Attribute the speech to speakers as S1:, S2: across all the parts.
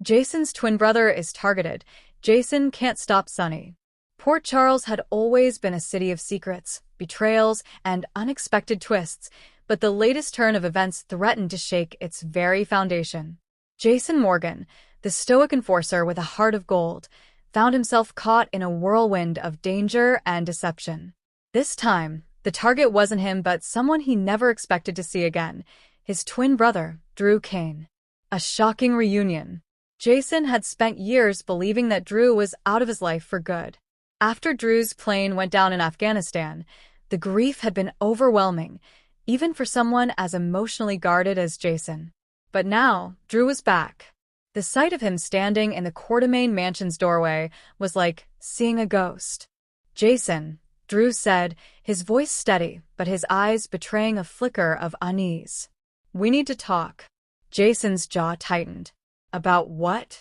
S1: Jason's twin brother is targeted. Jason can't stop Sonny. Port Charles had always been a city of secrets, betrayals, and unexpected twists, but the latest turn of events threatened to shake its very foundation. Jason Morgan, the stoic enforcer with a heart of gold, found himself caught in a whirlwind of danger and deception. This time, the target wasn't him but someone he never expected to see again, his twin brother, Drew Kane. A shocking reunion. Jason had spent years believing that Drew was out of his life for good. After Drew's plane went down in Afghanistan, the grief had been overwhelming, even for someone as emotionally guarded as Jason. But now, Drew was back. The sight of him standing in the Quartermain Mansion's doorway was like seeing a ghost. "Jason," Drew said, his voice steady, but his eyes betraying a flicker of unease. "We need to talk." Jason's jaw tightened. "About what?"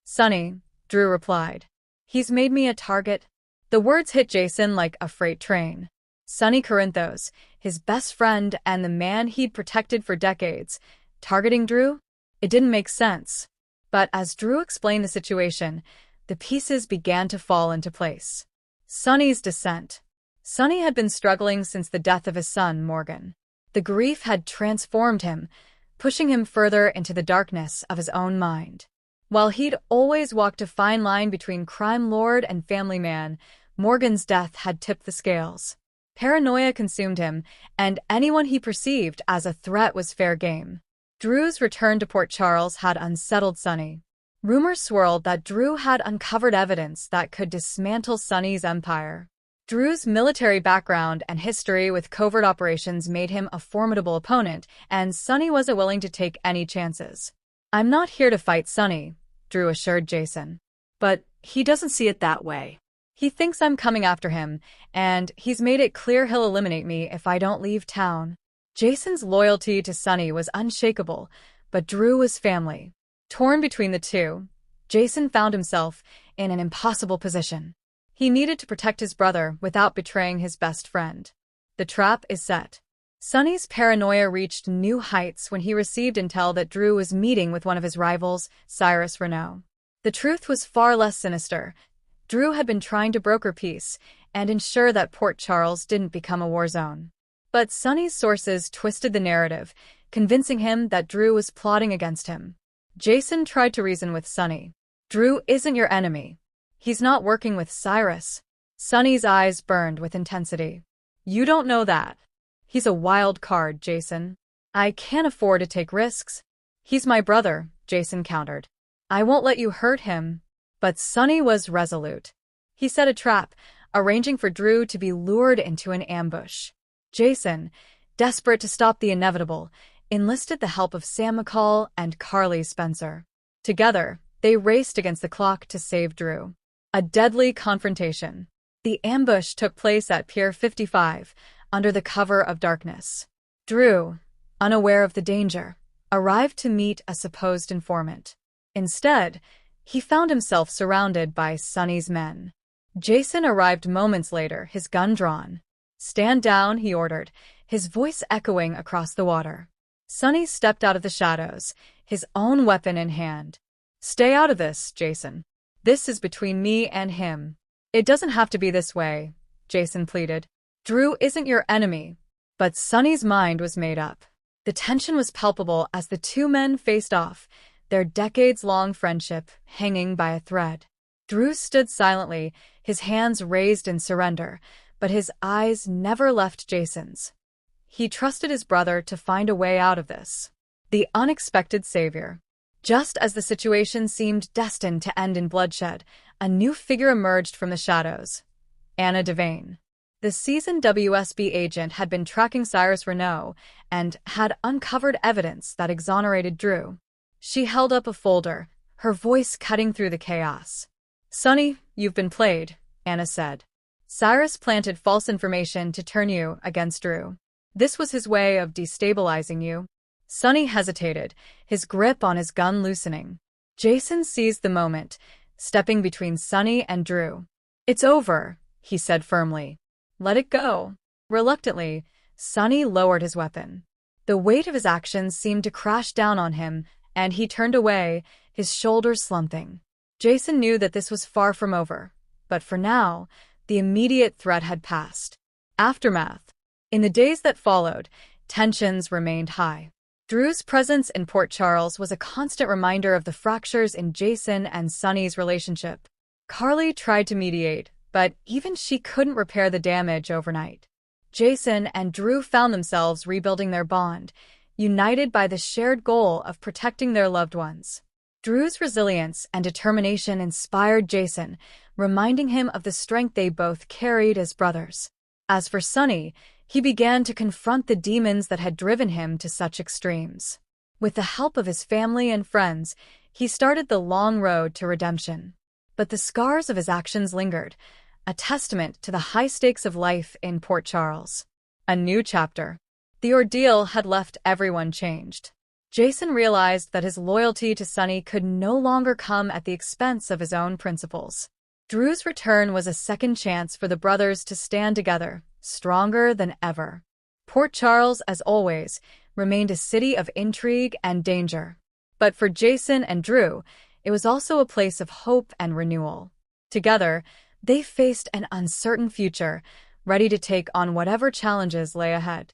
S1: "Sonny," Drew replied. "He's made me a target." The words hit Jason like a freight train. Sonny Corinthos, his best friend and the man he'd protected for decades, targeting Drew? It didn't make sense. But as Drew explained the situation, the pieces began to fall into place. Sonny's descent. Sonny had been struggling since the death of his son, Morgan. The grief had transformed him, pushing him further into the darkness of his own mind. While he'd always walked a fine line between crime lord and family man, Morgan's death had tipped the scales. Paranoia consumed him, and anyone he perceived as a threat was fair game. Drew's return to Port Charles had unsettled Sonny. Rumors swirled that Drew had uncovered evidence that could dismantle Sonny's empire. Drew's military background and history with covert operations made him a formidable opponent, and Sonny wasn't willing to take any chances. "I'm not here to fight Sonny," Drew assured Jason. "But he doesn't see it that way. He thinks I'm coming after him, and he's made it clear he'll eliminate me if I don't leave town." Jason's loyalty to Sonny was unshakable, but Drew was family. Torn between the two, Jason found himself in an impossible position. He needed to protect his brother without betraying his best friend. The trap is set. Sonny's paranoia reached new heights when he received intel that Drew was meeting with one of his rivals, Cyrus Renaud. The truth was far less sinister. Drew had been trying to broker peace and ensure that Port Charles didn't become a war zone. But Sonny's sources twisted the narrative, convincing him that Drew was plotting against him. Jason tried to reason with Sonny. "Drew isn't your enemy. He's not working with Cyrus." Sonny's eyes burned with intensity. "You don't know that. He's a wild card, Jason. I can't afford to take risks." "He's my brother," Jason countered. "I won't let you hurt him." But Sonny was resolute. He set a trap, arranging for Drew to be lured into an ambush. Jason, desperate to stop the inevitable, enlisted the help of Sam McCall and Carly Spencer. Together, they raced against the clock to save Drew. A deadly confrontation. The ambush took place at Pier 55, under the cover of darkness. Drew, unaware of the danger, arrived to meet a supposed informant. Instead, he found himself surrounded by Sonny's men. Jason arrived moments later, his gun drawn. "Stand down," he ordered, his voice echoing across the water. Sonny stepped out of the shadows, his own weapon in hand. "Stay out of this, Jason. This is between me and him." "It doesn't have to be this way," Jason pleaded. "Drew isn't your enemy." But Sonny's mind was made up. The tension was palpable as the two men faced off, their decades-long friendship hanging by a thread. Drew stood silently, his hands raised in surrender, but his eyes never left Jason's. He trusted his brother to find a way out of this. The unexpected savior. Just as the situation seemed destined to end in bloodshed, a new figure emerged from the shadows. Anna Devane. The seasoned WSB agent had been tracking Cyrus Renaud and had uncovered evidence that exonerated Drew. She held up a folder, her voice cutting through the chaos. "Sonny, you've been played," Anna said. "Cyrus planted false information to turn you against Drew. This was his way of destabilizing you." Sonny hesitated, his grip on his gun loosening. Jason seized the moment, stepping between Sonny and Drew. "It's over," he said firmly. "Let it go." Reluctantly, Sonny lowered his weapon. The weight of his actions seemed to crash down on him, and he turned away, his shoulders slumping. Jason knew that this was far from over, but for now, the immediate threat had passed. Aftermath. In the days that followed, tensions remained high. Drew's presence in Port Charles was a constant reminder of the fractures in Jason and Sonny's relationship. Carly tried to mediate, but even she couldn't repair the damage overnight. Jason and Drew found themselves rebuilding their bond, united by the shared goal of protecting their loved ones. Drew's resilience and determination inspired Jason, reminding him of the strength they both carried as brothers. As for Sonny, he began to confront the demons that had driven him to such extremes. With the help of his family and friends, he started the long road to redemption. But the scars of his actions lingered, a testament to the high stakes of life in Port Charles. A new chapter. The ordeal had left everyone changed. Jason realized that his loyalty to Sonny could no longer come at the expense of his own principles. Drew's return was a second chance for the brothers to stand together, stronger than ever. Port Charles, as always, remained a city of intrigue and danger. But for Jason and Drew, it was also a place of hope and renewal. Together, they faced an uncertain future, ready to take on whatever challenges lay ahead.